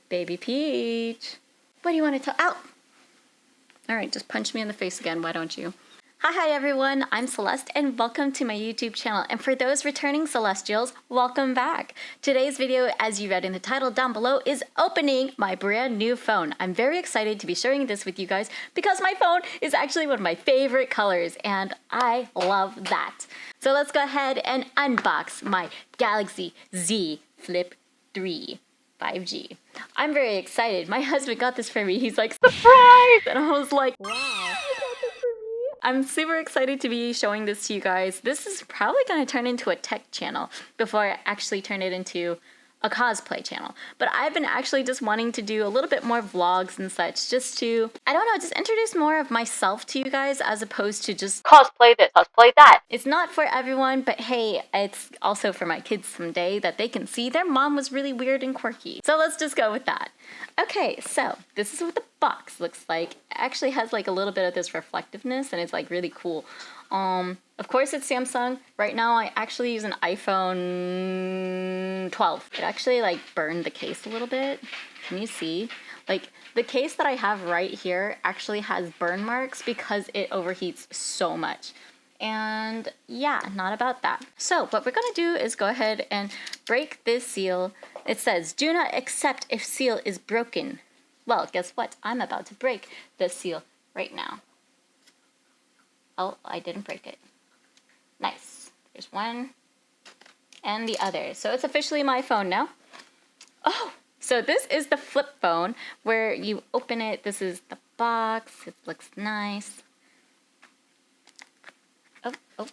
Baby Peach. What do you want to tell? Ow! Alright, just punch me in the face again, why don't you? Hi everyone, I'm Celeste and welcome to my YouTube channel. And for those returning Celestials, welcome back. Today's video, as you read in the title down below, is opening my brand new phone. I'm very excited to be sharing this with you guys because my phone is actually one of my favorite colors and I love that. So let's go ahead and unbox my Galaxy Z Flip 3 5G. I'm very excited. My husband got this for me. He's like, surprise! And I was like, wow. I'm super excited to be showing this to you guys. This is probably going to turn into a tech channel before I actually turn it into a cosplay channel. But I've been actually just wanting to do a little bit more vlogs and such, just to, I don't know, just introduce more of myself to you guys as opposed to just cosplay this, cosplay that. It's not for everyone, but hey, it's also for my kids someday that they can see their mom was really weird and quirky. So let's just go with that. Okay, so this is what the box looks like. It actually has like a little bit of this reflectiveness and it's like really cool. Of course it's Samsung. Right now I actually use an iPhone 12. It actually like burned the case a little bit. Can you see? Like the case that I have right here actually has burn marks because it overheats so much. And yeah, not about that. So what we're gonna do is go ahead and break this seal. It says, do not accept if seal is broken. Well, guess what? I'm about to break the seal right now. Oh, I didn't break it. Nice. There's one and the other. So it's officially my phone now. Oh, so this is the flip phone where you open it. This is the box. It looks nice. Oh.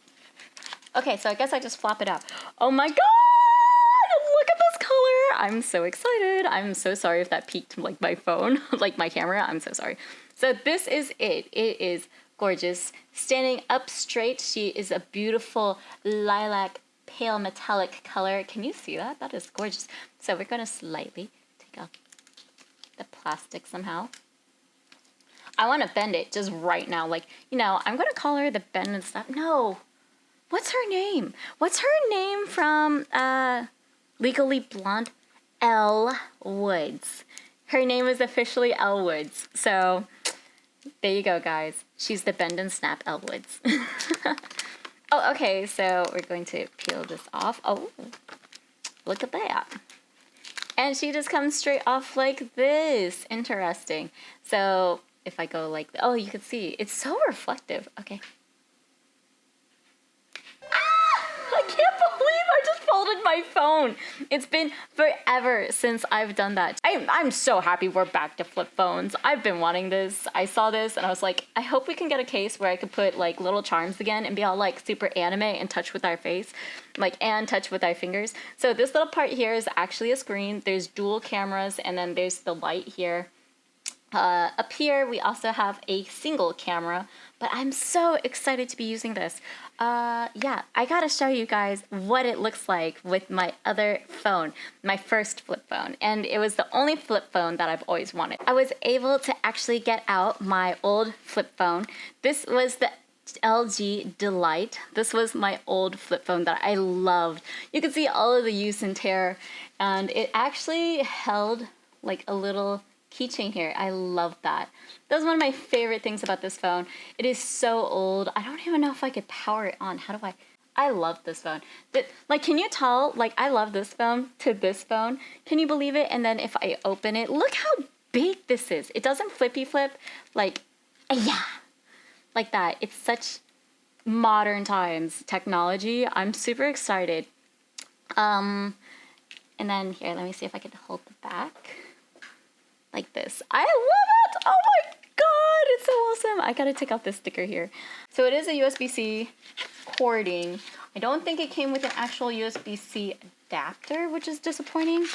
Okay, so I guess I just flop it out. Oh my god! Look at this color! I'm so excited. I'm so sorry if that peaked like my phone, like my camera. I'm so sorry. So this is it. It is gorgeous. Standing up straight, she is a beautiful lilac pale metallic color. Can you see that? That is gorgeous. So we're going to slightly take off the plastic somehow. I want to bend it just right now. Like, you know, I'm going to call her the bend and stuff. No. What's her name? What's her name from Legally Blonde? Elle Woods. Her name is officially Elle Woods. So there you go, guys. She's the bend and snap Elle Woods. Oh, okay, so we're going to peel this off. Oh, look at that. And she just comes straight off like this. Interesting. So if I go like, oh, you can see, it's so reflective. Okay. I can't believe I just folded my phone. It's been forever since I've done that. I'm so happy we're back to flip phones. I've been wanting this. I saw this and I was like, I hope we can get a case where I could put like little charms again and be all like super anime and touch with our face, like and touch with our fingers. So this little part here is actually a screen. There's dual cameras and then there's the light here. Up here we also have a single camera, but I'm so excited to be using this. Yeah, I gotta show you guys what it looks like with my other phone, my first flip phone, and it was the only flip phone that I've always wanted. I was able to actually get out my old flip phone. This was the LG Delight. This was my old flip phone that I loved. You can see all of the use and tear, and it actually held like a little keychain here. I love that. That's one of my favorite things about this phone. It is so old. I don't even know if I could power it on. How do I love this phone. Like, can you tell, like, I love this phone to this phone. Can you believe it? And then if I open it, look how big this is. It doesn't flippy flip, like, yeah, like that. It's such modern times technology. I'm super excited. And then here, let me see if I can hold the back. Like this. I love it! Oh my god, it's so awesome. I gotta take out this sticker here. So it is a USB-C cording. I don't think it came with an actual USB-C adapter, which is disappointing.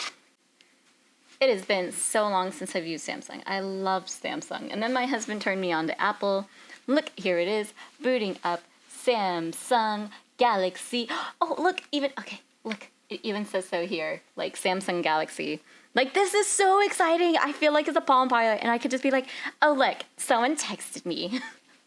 It has been so long since I've used Samsung. I love Samsung. And then my husband turned me on to Apple. Look, here it is, booting up Samsung Galaxy. Oh, look, okay, look, it even says so here, like Samsung Galaxy. Like, this is so exciting. I feel like it's a Palm Pilot, and I could just be like, oh, look, someone texted me.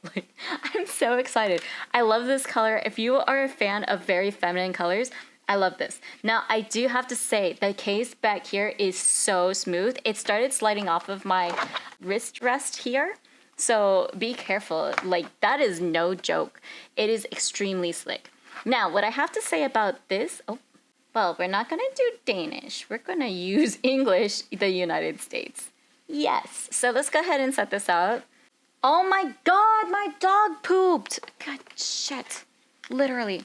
Like, I'm so excited. I love this color. If you are a fan of very feminine colors, I love this. Now, I do have to say, the case back here is so smooth. It started sliding off of my wrist rest here. So be careful. Like, that is no joke. It is extremely slick. Now, what I have to say about this... Oh, well, we're not going to do Danish. We're going to use English, the United States. Yes. So let's go ahead and set this out. Oh my god, my dog pooped. God, shit. Literally.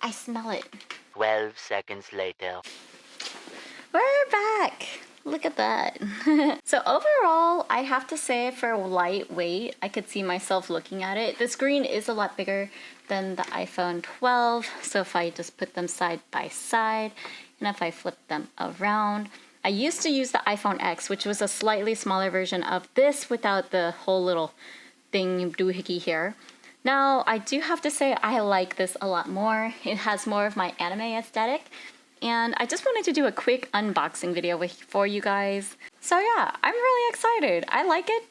I smell it. 12 seconds later. We're back. Look at that. So overall, I have to say for lightweight, I could see myself looking at it. The screen is a lot bigger than the iPhone 12. So if I just put them side by side, and if I flip them around, I used to use the iPhone X, which was a slightly smaller version of this without the whole little thing doohickey here. Now, I do have to say I like this a lot more. It has more of my anime aesthetic. And I just wanted to do a quick unboxing video for you guys. So yeah, I'm really excited. I like it.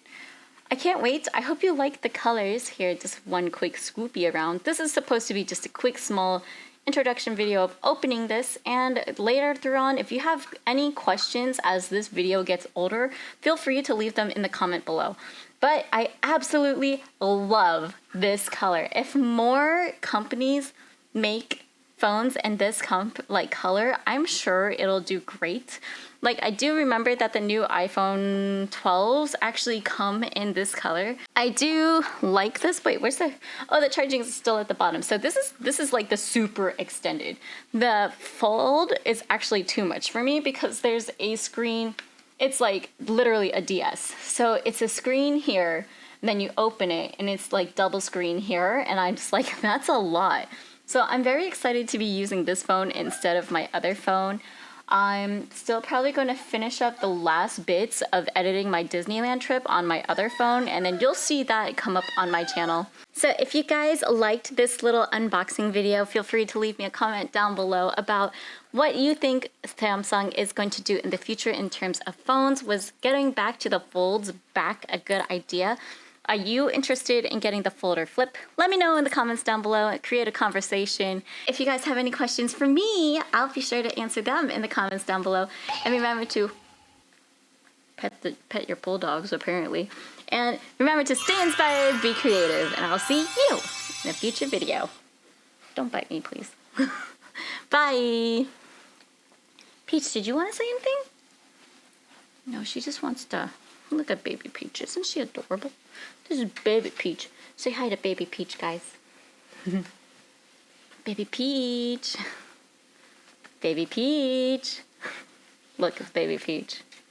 I can't wait. I hope you like the colors. Here, just one quick scoopy around. This is supposed to be just a quick small introduction video of opening this, and later through on, if you have any questions as this video gets older, feel free to leave them in the comment below. But I absolutely love this color. If more companies make phones in this color, I'm sure it'll do great. Like, I do remember that the new iPhone 12s actually come in this color. I do like this. Wait, where's the... Oh, the charging is still at the bottom. So this is like the super extended. The fold is actually too much for me because there's a screen. It's like literally a DS. So it's a screen here, and then you open it, and it's like double screen here. And I'm just like, that's a lot. So I'm very excited to be using this phone instead of my other phone. I'm still probably going to finish up the last bits of editing my Disneyland trip on my other phone, and then you'll see that come up on my channel. So if you guys liked this little unboxing video, feel free to leave me a comment down below about what you think Samsung is going to do in the future in terms of phones. Was getting back to the folds back a good idea? Are you interested in getting the fold or flip? Let me know in the comments down below and create a conversation. If you guys have any questions for me, I'll be sure to answer them in the comments down below. And remember to pet your bulldogs, apparently. And remember to stay inspired, be creative, and I'll see you in a future video. Don't bite me, please. Bye. Peach, did you want to say anything? No, she just wants to... Look at baby Peach. Isn't she adorable? This is baby Peach. Say hi to baby Peach, guys. Baby Peach. Baby Peach. Look, it's baby Peach.